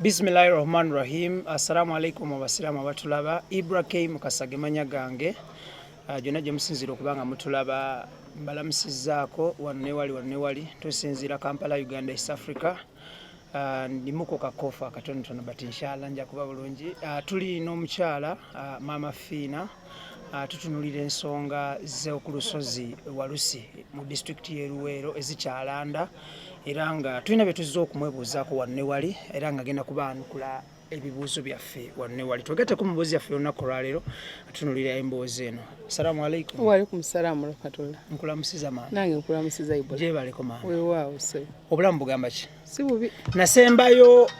Bismillahirrahmanirrahim. Assalamu alaikum abasiramu abatulaba. IBRAH mukasage manya gange. Jonna gye musinzira okubanga mutulaba mbalamusizzaako wannewali tusinzira Kampala, Uganda, East Africa. Ndimuko kakofa katonotono but inshallah nja kuba bulungi. Tuli n'omukyala maamafiina tutunulira ensonga z'okulusozi Walusi mu district y'e Luweero ezikyalanda era nga tulina bye tuzza okumwebuuzaako wannewali era nga agenda kubaanukula ebibuuzo byaffe wannewali. Twegete ku mubuuzi yaffe olunaku lwaleero atunulira emboozi eno. Assalamu alaikum. Wa alaikum salaam wa rahmatullah. Nkulamusiza maama. Nange nkulamusiza Ibrah. Gye baleko maama. Weewaawo se. Obulamu bugamba ki? Si bubi. Nasembayo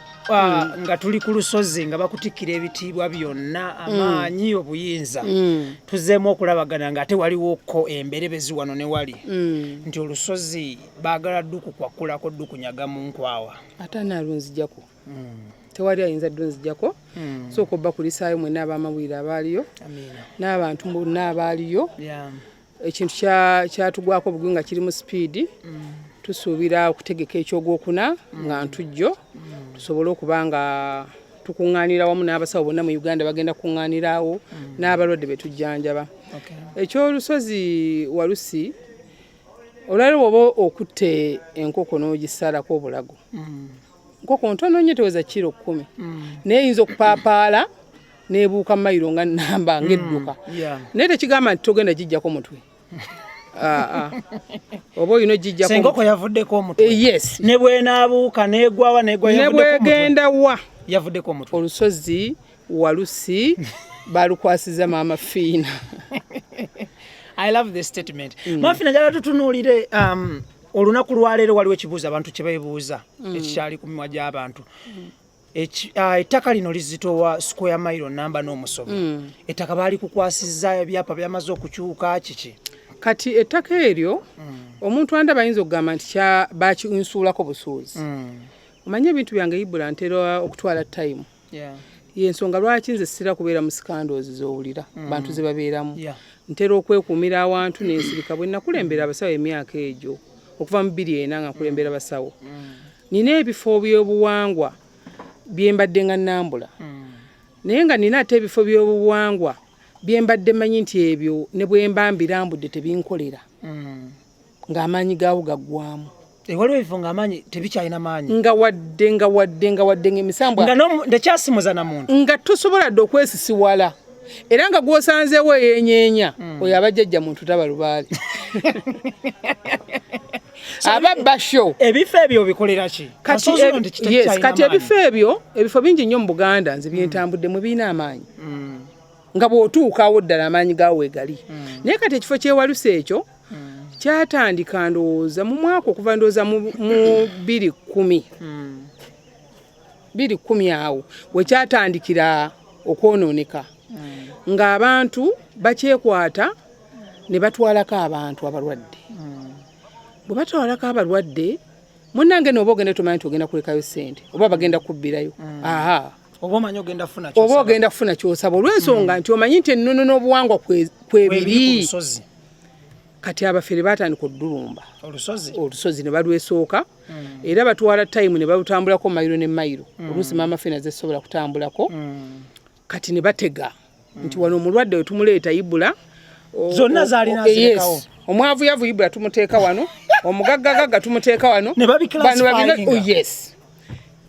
nga tuli ku lusozi nga bakutikkira ebitiibwa byonna amaanyi obuyinza tuzzeemu okulabagana nga ate waliwoko emberebezi wano ne wali nti olusozi baagala dduku kwakulako ddukunyaga mu nkwawa ate naalunzijjako tewali ayinza ddunzijjako sooka obba kulisaayo mwenna ab'amawulire abaaliyo n'abantu bonna abaaliyo ekintu kyatugwako bugu nga kiri mu sipiidi tusuubira okutegeka ekyogwokuna nga ntujjo tusobole okuba nga tukuŋŋaanira wamu n'abasawo bonna mu Uganda bagenda kuŋŋaaniraawo n'abalwadde be tujjanjaba. Ekyolusozi Walusi olwali oba okutte enkoko n'ogisaalako obulago nkoko ntono nnyo teweza kiro 10 naye eyinza okupaapaala n'ebuuka mayiro nga nnamba ng'edduka naye tekigamba nti togenda gijjako mutwe. Obo yino jijja ko sengoko yavuddeko omutwe. Yes. Ne bwenaabuuka negwawa yavuddeko omutwe. Ne bwegenda wa yavuddeko omutwe. Olusozi Walusi balukwasiza maamafiina. I love this statement. Maamafiina jala tutunuulire olunaku lwaleero waliwo ekibuuzo abantu kye beebuuza ekikyali ku mimwa gy'abantu. Ettaka lino lizitowa square mile namba n'omusomo. Ettaka baali kukwasizza ebyapa byamaze okukyuka kiki? Kati ettaka eryo omuntu anda bayinza okugamba nti bakinsuulako busuuzi. Omanye ebintu byange IBRAH ntera okutwala time. Y'ensonga lwaki nze sira kubeera mu scandals z'owulira bantu ze babeeramu. Ntera okwekuumira awantu n'ensirika bwe nakulembera abasawo emyaka egyo okuva mu 2004 nga nkulembera abasawo. Nina ebifo by'obuwangwa bye mbadde nga nnambula. Naye nga nina ate ebifo by'obuwangwa bye mbadde manyi nti ebyo ne bwe mba mbirambudde tebinkolera ng'amaanyi gaawo gaggwamu. Waliwo ebifo ng'amaanyi tebikyalina maanyi nga wadde ng'emisambwa nga ndekyasimuza na muntu nga tosobola dde okwesisiwala era nga gw'osanzeewo eyenyeenya oyo abajjajja muntu tabalubaali. Ababasho ebifo ebyo bikolera ki? Kati ebifo bingi nnyo mu Buganda nze byentambudde mu biina amaanyi nga bw'otuukawo ddala amaanyi gaawo wegali. Naye kati ekifo ky'Ewalusi ekyo kyatandika ndowooza mu mwaka okuva ndowooza mu 2010 awo we kyatandikira okwonooneka ng'abantu bakyekwata ne batwalako abantu abalwadde. Bwe batwalako abalwadde munnange n'oba ogenda tomanyi nti ogenda kulekayo ssente oba bagenda kubbirayo. Oba omanyi ogenda kufuna ky'osaba olw'ensonga nti omanyi nti ennono n'obuwangwa kwebiri. Kati abafere batandika oddulumba olusozi ne balwesooka era batwala time ne balutambulako mayiro ne mayiro oluusi maamafiina zesobola kutambulako. Kati ne batega nti wano omulwadde we tumuleeta IBRAH zonna zaalina zirekawo. Omwavuyavu IBRAH tumuteeka wano omugaggagagga tumuteeka wano yes.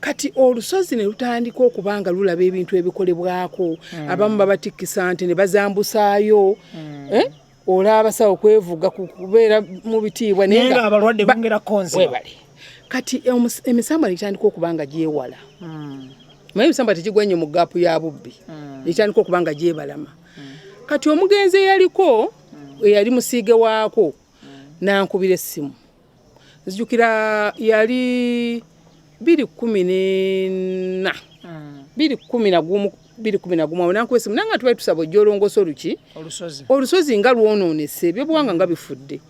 Kati olusozi ne lutandika okubanga lulaba ebintu ebikolebwako abamu babatikkisa nti ne bazambusaayo olaba abasawo kwevuga kubeera mu bitiibwa naye nga abalwadde bongera konzi. Kati emisambwa litandika okubanga gyewala. Naye emisambwa tekigwa nnyo mu gaapu ya bubbi litandika okubanga gyebalama. Kati omugenzi eyaliko eyali musiige waako n'ankubira essimu. Nzijukira yali 2011 nankwese munanga tubaye tusaba ojolongoso oluki olusozi nga lwonoonese ebyobuwanga nga bifudde.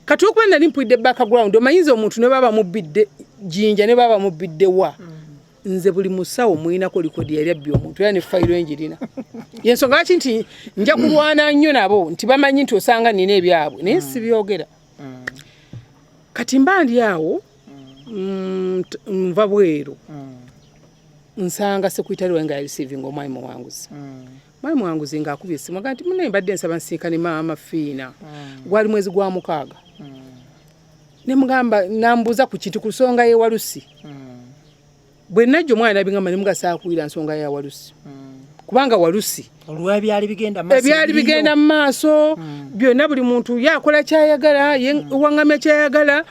Kati okuba nali mpulidde background omayinza omuntu ne baba mubbidde jinja ne baba mubbidde wa nze buli musawo mwinako likodi yali abbi omuntu era ne fayiro enjirina. Yensonga lwaki nti nja kulwana nnyo nabo nti bamanyi nti osanga nina ebyabwe naye sibyogera. Kati mba ndi awo nva bweru nsanga sekuyitali wenga ya receiving omwami muwanguzi mwami muwanguzi nga akubye essimu agati mune mbadde nsaba nsinkane maamafiina gwali mwezi gwa mukaaga ne mugamba nambuuza ku kintu ku nsonga ye Walusi bwe najjo omwana nabingamba ne mugasa akwira nsonga ya Walusi kubanga Walusi olwa byali bigenda mu maaso byonna buli muntu yakola kyayagala wangamya kyayagala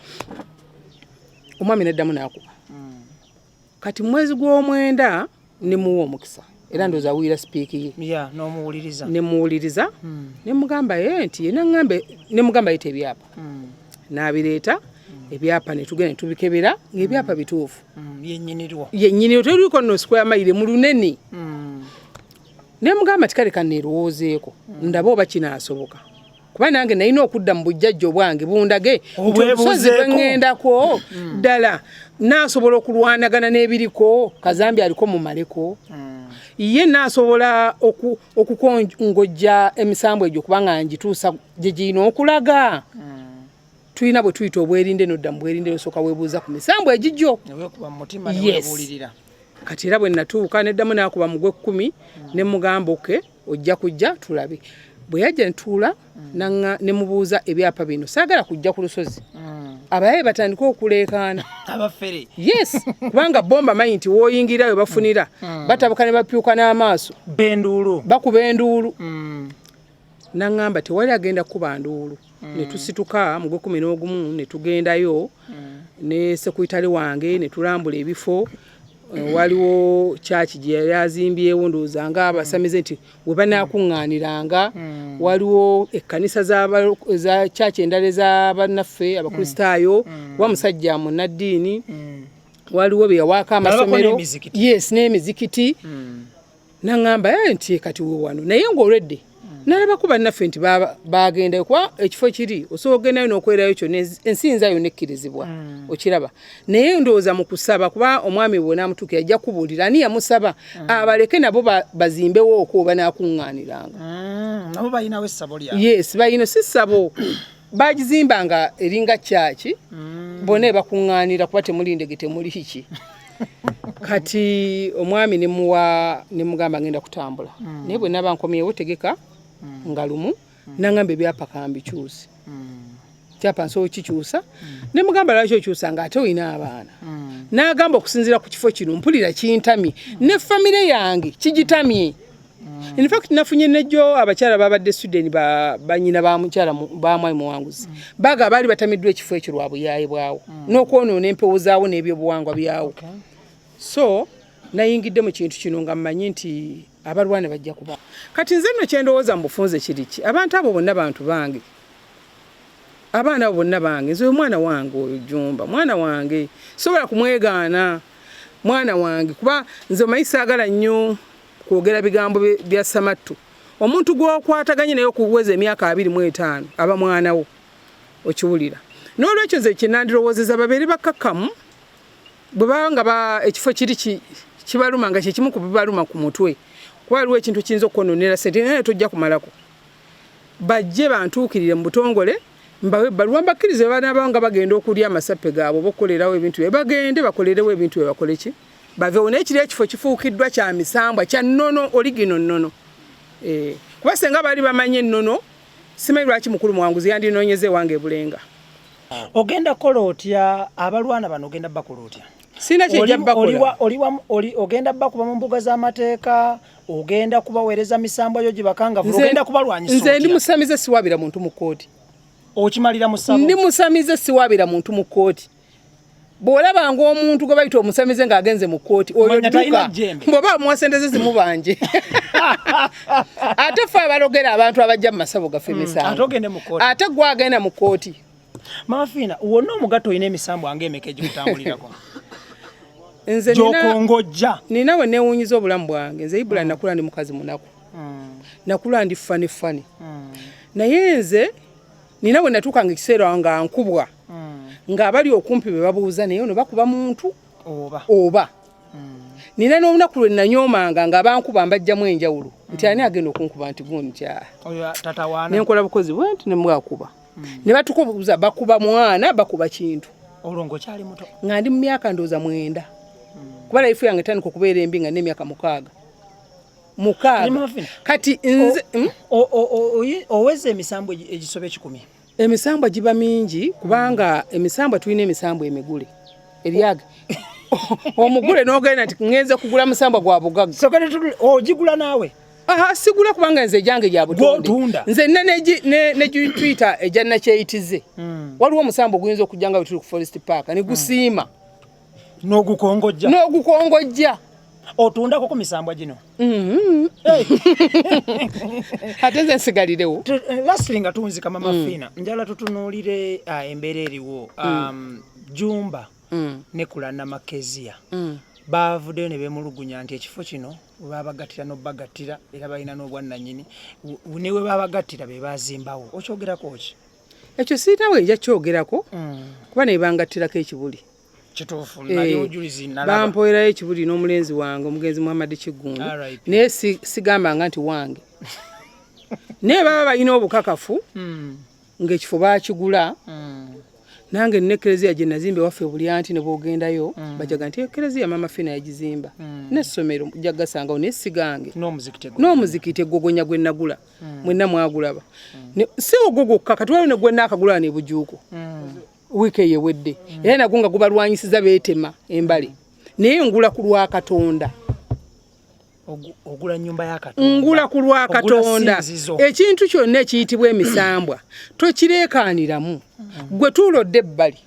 omwami neddamu n'akuba kati mwezi gw'omwenda ne muwa omukisa era ndoza awira speak ye n'omuwuliriza ne mugamba nti yena ngambe ne mugamba yite ebyapa n'abireeta ebyapa ne tugenda tubikebera ng'ebyapa bituufu yennyinirwo teruliko no square mile mu lunene ne mugamba tikale kaneerowoozeeko ndaba oba kinaasoboka kuba nange nalina okudda mu bujjajjo bwange bundage obusozi bweŋŋendako ddala naasobola okulwanagana n'ebiriko kazambi aliko mu maleko ye naasobola okukongojja emisambo egyo kubanga ngituusa gye girina okulaga tulina bwe tuyita obwerinde nodda mu bwerinde osooka weebuuza ku misambo egijjo kati era bwe natuuka neddamu n'akuba mu gw'ekkumi ne mugamba oke ojja kujja tulabe bwe yajja ntuula ne mubuuza ebyapa bino saagala kujja ku lusozi abayaye batandika okuleekaana abafere yes kubanga bomba manyi nti wooyingira we bafunira batabuka ne bapyuka n'amaaso bakuba enduulu naŋŋamba tewali agenda kuba nduulu ne tusituka mu gw'ekumi ne tugendayo ne sekuyitale wange ne tulambula ebifo waliwo chachi gye yali azimbyewo ndowooza nga abasamize nti we banaakuŋŋaaniranga waliwo ekkanisa za chachi endala ez'abannaffe abakristaayo wa musajja munnaddiini waliwo bye yawaako amasomero yes n'emizikiti naŋŋamba nti kati we wano naye ng'olwedde nalabako bannaffe nti bagendayo kuba ekifo kiri osobola ogendayo n'okwerayo kyonna ensinza yonna ekkirizibwa okiraba naye ndowooza mu kusaba kuba omwami bwe naamutuuka yajja kubuulira ani yamusaba abaleke nabo bazimbewo okwo banaakuŋŋaaniranga nabo balinawo essabo lyabwe yes balina si ssabo bagizimbanga eringa kyaki bonna bakuŋŋaanira kuba temulindege temuli hiki kati omwami ne mugamba ngenda kutambula naye bwe naba nkomyewo tegeka nga lumu naŋŋamba ebyapa kambikyuse kyapa nsobola kikyusa ne mugamba lwaki okyusa nga ate olina abaana n'agamba okusinziira ku kifo kino mpulira kintamye ne famire yange kigitamye in fact nafunye nejjo abakyala babadde Sweden banyina ba mukyala ba mwami muwanguzi baga baali batamiddwa ekifo ekyo lwa buyaye bwawo n'okwonoona empewo zaawo n'ebyobuwangwa byawo so nayingidde mu kintu kino nga mmanyi nti abalwana bajja kuba kati nze nno kyendowooza mu bufunze kiriki abantu abo bonna bantu bange abaana abo bonna bange nze omwana wange oyo Jumba mwana wange sobola kumwegaana mwana wange kuba nze omanyi saagala nnyo kwogera bigambo bya Samattu omuntu gw'okwataganye naye okuweza emyaka 25 aba mwanawo okiwulira n'olwekyo nze kinandirowoozeza babeere bakkakkamu bwe banga ekifo kiri kibaluma nga kyekimu ku bibaluma ku mutwe kuba waliwo ekintu kiyinza okwonoonera ssente naye tojja kumalako bajje bantuukirire mu butongole mbawe ebbaluwa mbakkirize banaaba nga bagenda okulya amasappe gaabwe bakolerawo ebintu bye bagende bakolerewo ebintu bye bakole ki baveewo naye kiri ekifo kifuukiddwa kya misambwa kya nnono oligino nnono kuba senga baali bamanye ennono simanyi lwaki mukulu muwanguzi yandinoonyeze ewange ebulenga ogenda kola otya abalwana bano ogenda bakola otya sina kyejja bakola ogenda bakuba mu mbuga z'amateeka ogenda kubaweereza misambwa yo gibakangavu ogenda kubalwanyisa nze ndi musamize siwabira muntu mu kkooti okimalira mu ssabo ndi musamize siwabira muntu mu kkooti bw'olabanga omuntu gwe bayita omusamize ng'agenze mu kkooti oyo dduka bw'oba muwasendeze zimubanje ate ffe abalogera abantu abajja mu masabo gaffe emisango ate gwe agenda mu kkooti Maamafiina wonna omugato olina emisambo ange emeka egikutambulirako nze gy'okongojja nina we neewuunyiza obulamu bwange nze IBRAH nakula ndi mukazi munaku nakula ndi fani naye nze nina we natuukanga ekiseera nga nkubwa ng'abali okumpi be babuuza naye ono bakuba muntu oba nina n'olunaku lwe nanyoomanga nga bankuba mbajjamu enjawulo nti ani agenda okunkuba nti gundi nenkola bukozi bwe nti ne mwakuba ne batukubuza bakuba mwana bakuba kintu olwo ng'okyali muto nga ndi mu myaka ndooza 9 kuba life yange tandika okubeera embi nga n'emyaka mukaaga kati nze oweze emisambo egisobe 10 emisambwa giba mingi kubanga emisambwa tulina emisambwa emigule eryaga omugule n'ogenda nti ngenze kugula musambwa gwa bugagga ogigula naawe sigula kubanga nze jange ya butonde nze ne Twitter ejanna kyeyitize waliwo omusambo guyinza okujjanga bwe tuli ku Forest Park ne gusiima n'ogukongojja otundako ku misambwa gino ate nze nsigalirewo lastly nga tunzika maamafiina njala tutunuulire embeera eriwo Jumba ne Kulana Makezia baavuddeyo ne beemulugunya nti ekifo kino webabagattira n'obagattira era balina n'obwannannyini ne we babagattira be baazimbawo okyogerako ki ekyo siinawe ejakyogerako kuba ne bangattirako ekibuli kituufu nali ojulizi nalaba bampoerayo ekibuli n'omulenzi wange omugenzi Muhammad Kigundu naye sigambanga nti wange naye baba balina obukakafu ng'ekifo baakigula nange ne Eklezia gye nazimbe waffe buli anti ne boogendayo bajaga nti Eklezia maamafiina yagizimba n'essomero jaggasangawo n'essigange n'omuzikiti egogonya gwe nagula mwenna mwagulaba si ogwo gwokka kati waliwo ne gwe naakagula ne Bujuuko wiiki eyewedde era nagwo nga gubalwanyisiza beetema embale naye ngula ku lwa Katonda ogula nyumba ya Katonda ngula ku lwa Katonda ekintu kyonna ekiyitibwa emisambwa tokireekaaniramu gwe tuulodde ebbali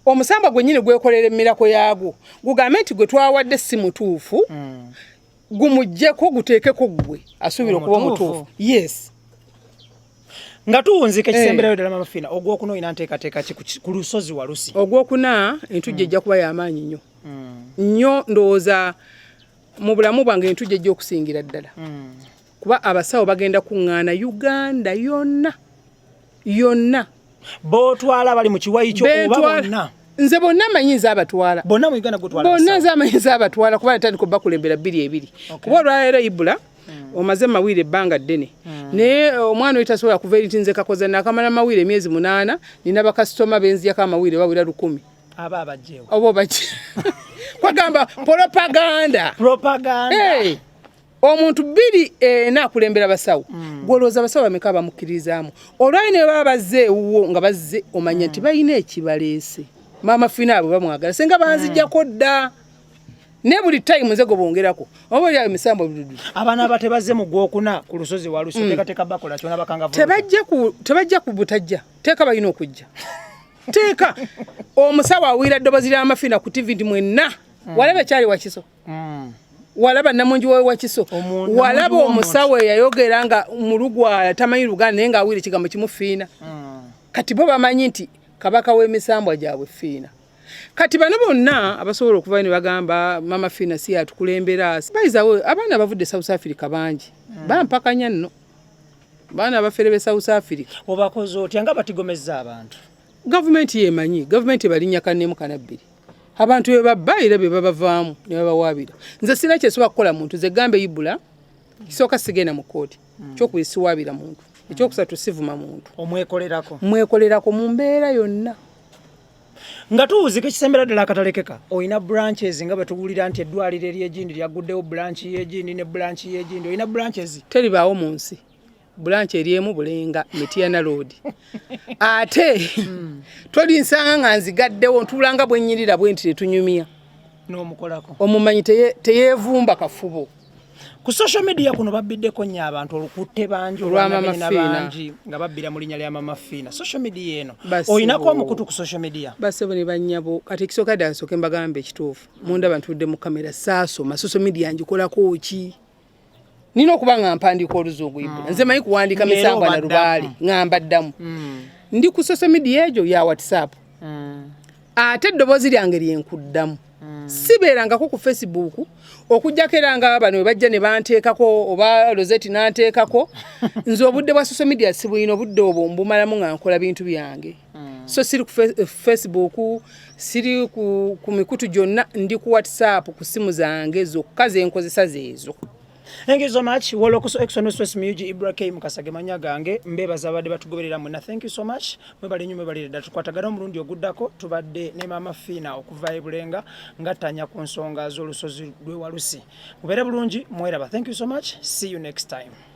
omusambwa gwennyini gwekolera emirako yaagwo gugambe nti gwe twawadde si mutuufu gumuggyeko guteekeko gwe asuubira okuba omutuufu yes nga tuwunzika ekisemberayo ddala maamafiina ogwokuna olina nteekateeka ku lusozi Walusi ogwokuna entujja ejja kuba y'amaanyi nnyo ndowooza mu bulamu bwange entujja ejja okusingira ddala kuba abasawo bagenda kuŋŋaana Uganda yonna bootwala bali mu kiwayi kyo oba bonna nze bonna amanyiza abatwala bonna mu Uganda gotwala bonna nze amanyiza abatwala kuba natandika obbakulembera 2 kuba olwaleero IBRAH omaze mawire ebbanga ddene naye omwana oyitasobola kuva eri nze kakoza nakamala mawire emyezi 8 nina bakasitoma benziyako amawire bawera 10 aba abajjewo obo bajje kwagamba propaganda hey. Omuntu 2 naakulembera basawo gwolooza abasawo bameka bamukkiririzaamu olwayo ne baba bazzeewuwo nga bazze omanya nti balina ekibaleese maamafiina abo bamwagala senga banzijjako dda ne buli time nze gobongerako oba oli emisambo bidudu abaana abatebazze mu gwokuna ku lusozi Walusi teekateeka bakola kyona bakangavu tebajja ku butajja teeka balina okujja teeka omusawo awira ddoboozi ly'amafiina ku TV nti mwenna walaba ekyali Wakiso walaba namungi wawe Wakiso walaba omusawo eyayogera nga mulugwa tamanyi Luganda naye ng'awira ekigambo kimu fiina kati bo bamanyi nti kabaka w'emisambwa gyabwe fiina kati bano bonna abasobola okuva ne bagamba maamafiina si atukulembera bayizawo abaana bavudde South Africa bangi bampakanya nno baana abafere be South Africa obakoze otya nga batigomezza abantu gavumenti yemanyi gavumenti balinnya kannemu kanabbiri abantu be babba era be babavaamu ne babawaabira nze sina kyesobola kukola muntu ze gambe IBRAH kisooka sigenda mu kooti kyokubiri siwaabira muntu ekyokusatu sivuma muntu mwekolerako mu mbeera yonna nga tuwuzika ekisembera ddala akatalekeka olina branches nga bwetuwulira nti eddwaliro ery'egindi lyaguddewo branch y'egindi ne branch y'egindi olina branches teribaawo mu nsi branch eryemu Bulenga Metiana Road ate tolinsanga nga nzigaddewo ntulanga bwennyirira bwe nti tetunyumya n'omukolako omumanyi teyeevumba kafubo ku social media kuno babbiddeko nnyo abantu olukutte bangi olw'amaamafiina bangi nga babbira mu linnya lya maamafiina social media eno olinako omukutu ku social media basebo ne bannyabo kati ekisooka ddala nsooke mbagamba ekituufu mundaba ntudde mu kamera saasoma social media ngikolako ki nina okuba nga mpandiika oluzungu IBRAH nze manyi kuwandiika misambwa na lubaale ngamba ddamu ndi ku social media egyo ya WhatsApp ate eddoboozi lyange lyenkuddamu sibeerangako ku Facebook okujjako era nga bano we bajja ne banteekako oba Rosette nanteekako nze obudde bwa social media sibulina obudde obwo mbumalamu nga nkola bintu byange so siri ku Facebook siri ku mikutu gyonna ndi ku WhatsApp ku simu zange zokka ze nkozesa zeezo Thank you so much. WOLOKOSOextra no stress muji IBRAH mukasage manya gange mbebaza abadde batugoberera mwena. Thank you so much. Mwebale nnyo mwebale ddala tukwatagana omulundi oguddako tubadde ne maamafiina okuva ebulenga ngattanya ku nsonga z'olusozi lw'e Walusi. Mubeere bulungi mweraba. Thank you so much. See you next time.